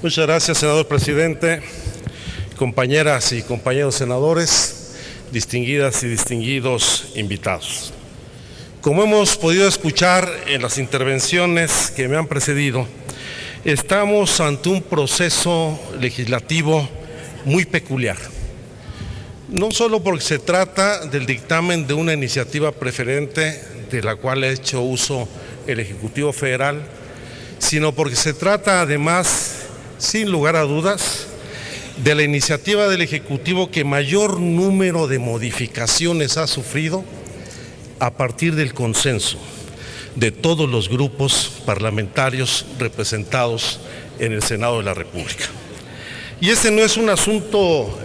Muchas gracias, senador presidente, compañeras y compañeros senadores, distinguidas y distinguidos invitados. Como hemos podido escuchar en las intervenciones que me han precedido, estamos ante un proceso legislativo muy peculiar. No solo porque se trata del dictamen de una iniciativa preferente de la cual ha hecho uso el Ejecutivo Federal, sino porque se trata además, sin lugar a dudas, de la iniciativa del Ejecutivo que mayor número de modificaciones ha sufrido a partir del consenso de todos los grupos parlamentarios representados en el Senado de la República. Y este no es un asunto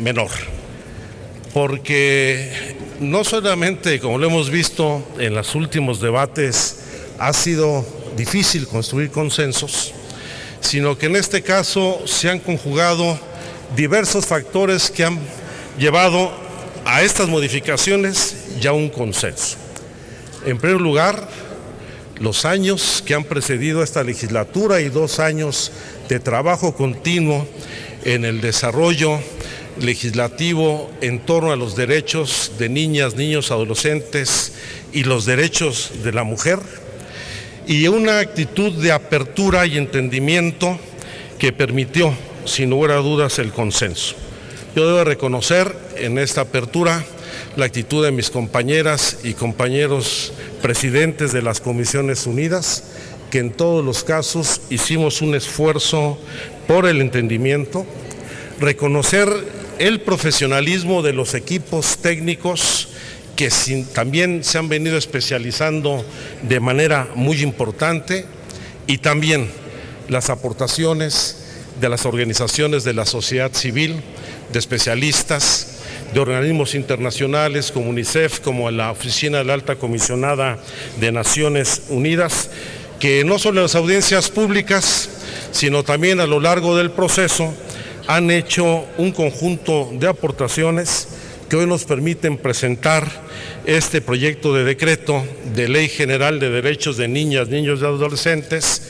menor, porque no solamente, como lo hemos visto en los últimos debates, ha sido difícil construir consensos, sino que en este caso se han conjugado diversos factores que han llevado a estas modificaciones y a un consenso. En primer lugar, los años que han precedido esta legislatura y 2 años de trabajo continuo en el desarrollo legislativo en torno a los derechos de niñas, niños, adolescentes y los derechos de la mujer, y una actitud de apertura y entendimiento que permitió, sin lugar a dudas, el consenso. Yo debo reconocer en esta apertura la actitud de mis compañeras y compañeros presidentes de las Comisiones Unidas, que en todos los casos hicimos un esfuerzo por el entendimiento, reconocer el profesionalismo de los equipos técnicos que también se han venido especializando de manera muy importante, y también las aportaciones de las organizaciones de la sociedad civil, de especialistas, de organismos internacionales como UNICEF, como la Oficina de la Alta Comisionada de Naciones Unidas, que no solo en las audiencias públicas, sino también a lo largo del proceso, han hecho un conjunto de aportaciones que hoy nos permiten presentar este proyecto de decreto de Ley General de Derechos de Niñas, Niños y Adolescentes,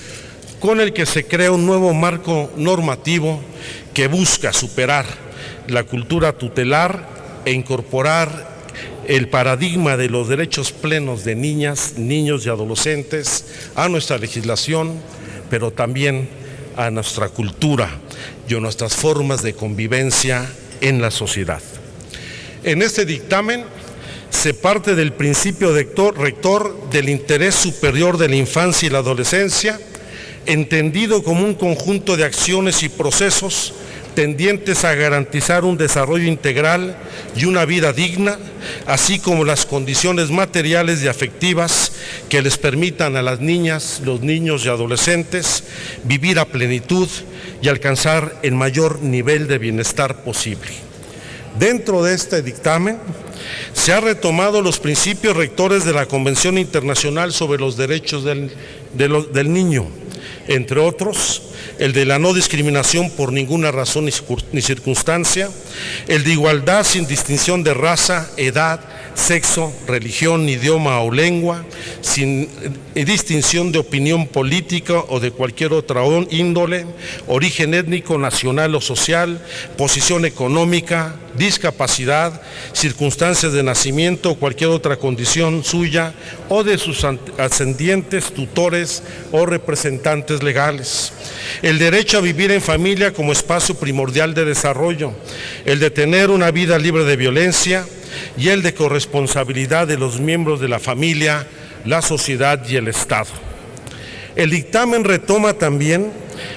con el que se crea un nuevo marco normativo que busca superar la cultura tutelar e incorporar el paradigma de los derechos plenos de niñas, niños y adolescentes a nuestra legislación, pero también a nuestra cultura y a nuestras formas de convivencia en la sociedad. En este dictamen se parte del principio rector del interés superior de la infancia y la adolescencia, entendido como un conjunto de acciones y procesos tendientes a garantizar un desarrollo integral y una vida digna, así como las condiciones materiales y afectivas que les permitan a las niñas, los niños y adolescentes vivir a plenitud y alcanzar el mayor nivel de bienestar posible. Dentro de este dictamen se han retomado los principios rectores de la Convención Internacional sobre los Derechos del Niño, entre otros, el de la no discriminación por ninguna razón ni circunstancia, el de igualdad sin distinción de raza, edad, sexo, religión, idioma o lengua, sin distinción de opinión política o de cualquier otra índole, origen étnico, nacional o social, posición económica, discapacidad, circunstancias de nacimiento o cualquier otra condición suya o de sus ascendientes, tutores o representantes legales. El derecho a vivir en familia como espacio primordial de desarrollo, el de tener una vida libre de violencia y el de corresponsabilidad de los miembros de la familia, la sociedad y el Estado. El dictamen retoma también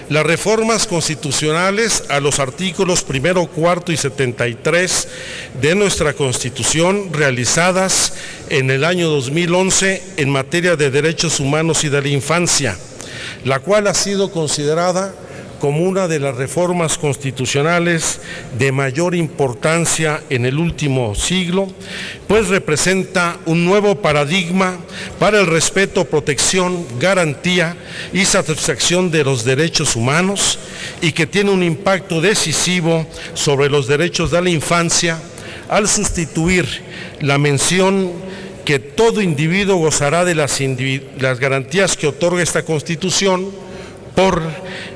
las reformas constitucionales a los artículos 1, 4 y 73 de nuestra Constitución realizadas en el año 2011 en materia de derechos humanos y de la infancia, la cual ha sido considerada como una de las reformas constitucionales de mayor importancia en el último siglo, pues representa un nuevo paradigma para el respeto, protección, garantía y satisfacción de los derechos humanos y que tiene un impacto decisivo sobre los derechos de la infancia al sustituir la mención que todo individuo gozará de las garantías que otorga esta Constitución por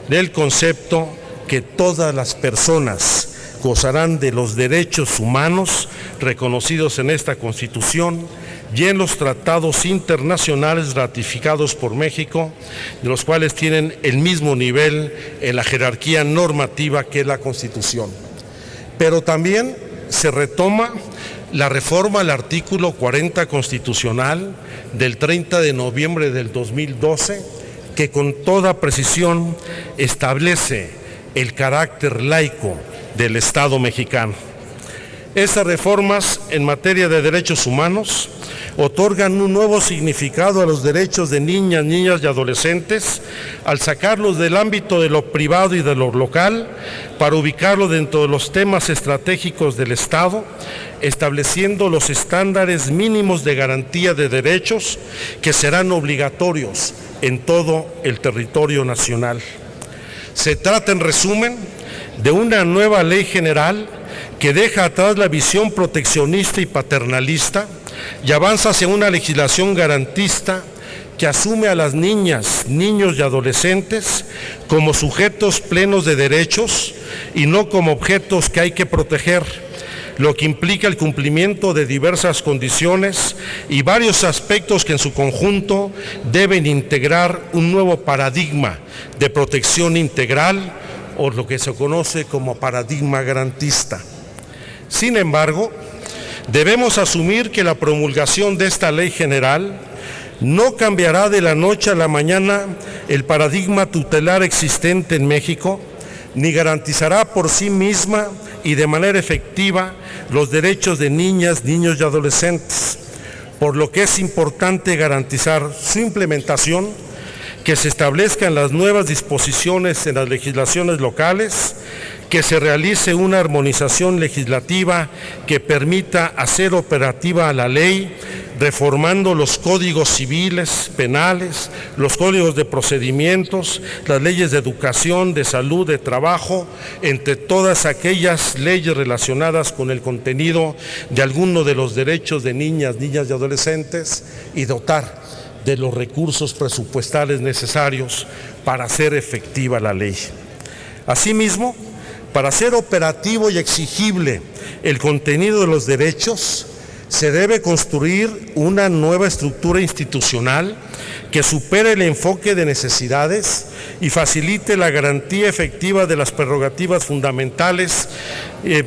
el concepto que todas las personas gozarán de los derechos humanos reconocidos en esta Constitución y en los tratados internacionales ratificados por México, de los cuales tienen el mismo nivel en la jerarquía normativa que la Constitución. Pero también se retoma la reforma al artículo 40 constitucional del 30 de noviembre del 2012, que con toda precisión establece el carácter laico del Estado mexicano. Estas reformas en materia de derechos humanos otorgan un nuevo significado a los derechos de niñas y adolescentes al sacarlos del ámbito de lo privado y de lo local para ubicarlo dentro de los temas estratégicos del Estado, estableciendo los estándares mínimos de garantía de derechos que serán obligatorios en todo el territorio nacional. Se trata, en resumen, de una nueva ley general que deja atrás la visión proteccionista y paternalista y avanza hacia una legislación garantista que asume a las niñas, niños y adolescentes como sujetos plenos de derechos y no como objetos que hay que proteger, lo que implica el cumplimiento de diversas condiciones y varios aspectos que en su conjunto deben integrar un nuevo paradigma de protección integral o lo que se conoce como paradigma garantista. Sin embargo, debemos asumir que la promulgación de esta ley general no cambiará de la noche a la mañana el paradigma tutelar existente en México, ni garantizará por sí misma y de manera efectiva los derechos de niñas, niños y adolescentes, por lo que es importante garantizar su implementación, que se establezcan las nuevas disposiciones en las legislaciones locales, que se realice una armonización legislativa que permita hacer operativa la ley, reformando los códigos civiles, penales, los códigos de procedimientos, las leyes de educación, de salud, de trabajo, entre todas aquellas leyes relacionadas con el contenido de alguno de los derechos de niñas y adolescentes y dotar de los recursos presupuestales necesarios para hacer efectiva la ley. Asimismo, para ser operativo y exigible el contenido de los derechos, se debe construir una nueva estructura institucional que supere el enfoque de necesidades y facilite la garantía efectiva de las prerrogativas fundamentales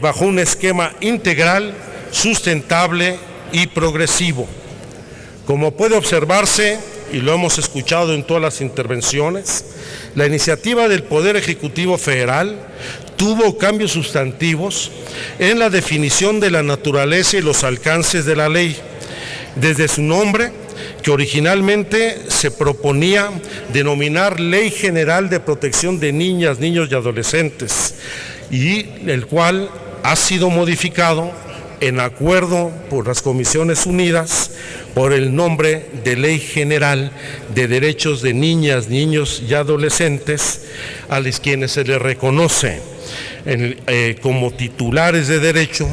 bajo un esquema integral, sustentable y progresivo. Como puede observarse, y lo hemos escuchado en todas las intervenciones, la iniciativa del Poder Ejecutivo Federal tuvo cambios sustantivos en la definición de la naturaleza y los alcances de la ley, desde su nombre, que originalmente se proponía denominar Ley General de Protección de Niñas, Niños y Adolescentes, y el cual ha sido modificado en acuerdo por las Comisiones Unidas por el nombre de Ley General de Derechos de Niñas, Niños y Adolescentes, a los quienes se les reconoce como titulares de derecho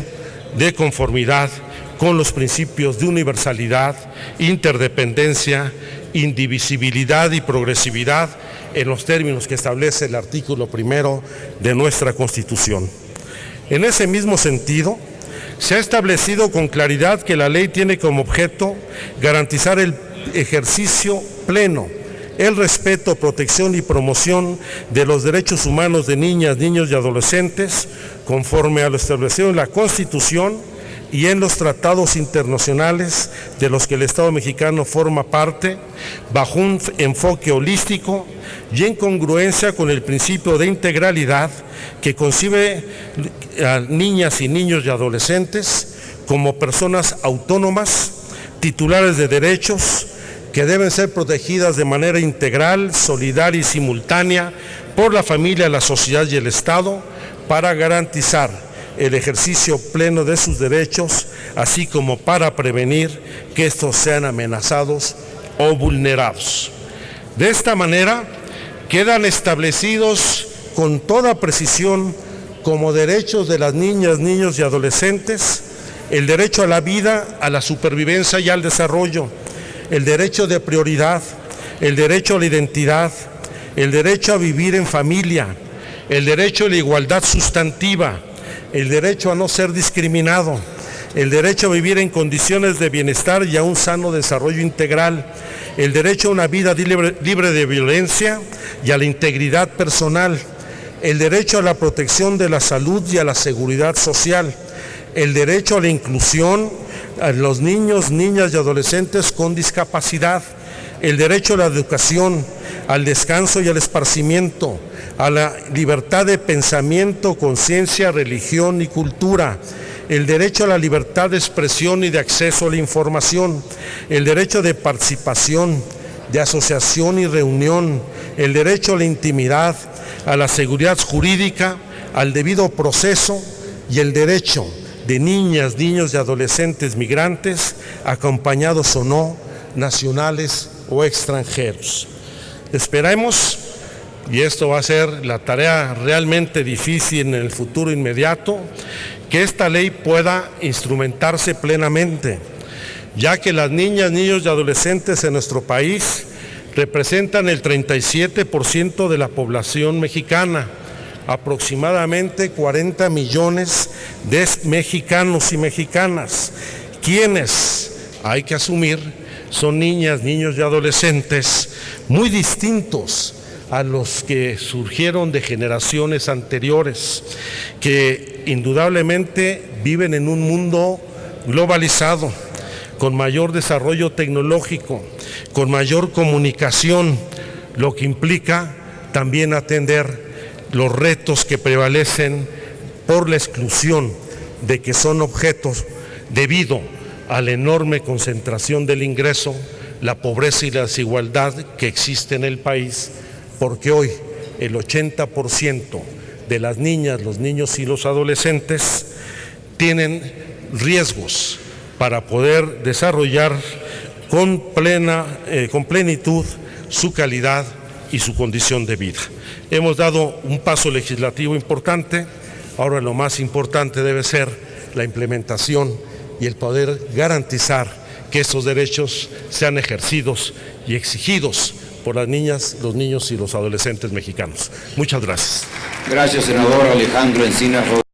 de conformidad con los principios de universalidad, interdependencia, indivisibilidad y progresividad en los términos que establece el artículo 1 de nuestra Constitución. En ese mismo sentido, se ha establecido con claridad que la ley tiene como objeto garantizar el ejercicio pleno, el respeto, protección y promoción de los derechos humanos de niñas, niños y adolescentes, conforme a lo establecido en la Constitución y en los tratados internacionales de los que el Estado mexicano forma parte, bajo un enfoque holístico y en congruencia con el principio de integralidad que concibe a niñas y niños y adolescentes como personas autónomas, titulares de derechos, que deben ser protegidas de manera integral, solidaria y simultánea por la familia, la sociedad y el Estado, para garantizar el ejercicio pleno de sus derechos, así como para prevenir que estos sean amenazados o vulnerados. De esta manera, quedan establecidos con toda precisión como derechos de las niñas, niños y adolescentes el derecho a la vida, a la supervivencia y al desarrollo, el derecho de prioridad, el derecho a la identidad, el derecho a vivir en familia, el derecho a la igualdad sustantiva, el derecho a no ser discriminado, el derecho a vivir en condiciones de bienestar y a un sano desarrollo integral, el derecho a una vida libre de violencia y a la integridad personal, el derecho a la protección de la salud y a la seguridad social, el derecho a la inclusión a los niños, niñas y adolescentes con discapacidad, el derecho a la educación, al descanso y al esparcimiento, a la libertad de pensamiento, conciencia, religión y cultura, el derecho a la libertad de expresión y de acceso a la información, el derecho de participación, de asociación y reunión, el derecho a la intimidad, a la seguridad jurídica, al debido proceso y el derecho de niñas, niños y adolescentes migrantes, acompañados o no, nacionales o extranjeros. Esperemos, y esto va a ser la tarea realmente difícil en el futuro inmediato, que esta ley pueda instrumentarse plenamente, ya que las niñas, niños y adolescentes en nuestro país representan el 37% de la población mexicana, aproximadamente 40 millones de mexicanos y mexicanas, quienes, hay que asumir, son niñas, niños y adolescentes muy distintos a los que surgieron de generaciones anteriores, que indudablemente viven en un mundo globalizado, con mayor desarrollo tecnológico, con mayor comunicación, lo que implica también atender los retos que prevalecen por la exclusión de que son objetos debido a la enorme concentración del ingreso, la pobreza y la desigualdad que existe en el país, porque hoy el 80% de las niñas, los niños y los adolescentes tienen riesgos para poder desarrollar con plenitud su calidad y su condición de vida. Hemos dado un paso legislativo importante, ahora lo más importante debe ser la implementación y el poder garantizar que estos derechos sean ejercidos y exigidos por las niñas, los niños y los adolescentes mexicanos. Muchas gracias. Gracias, senador Alejandro Encinas Rodríguez.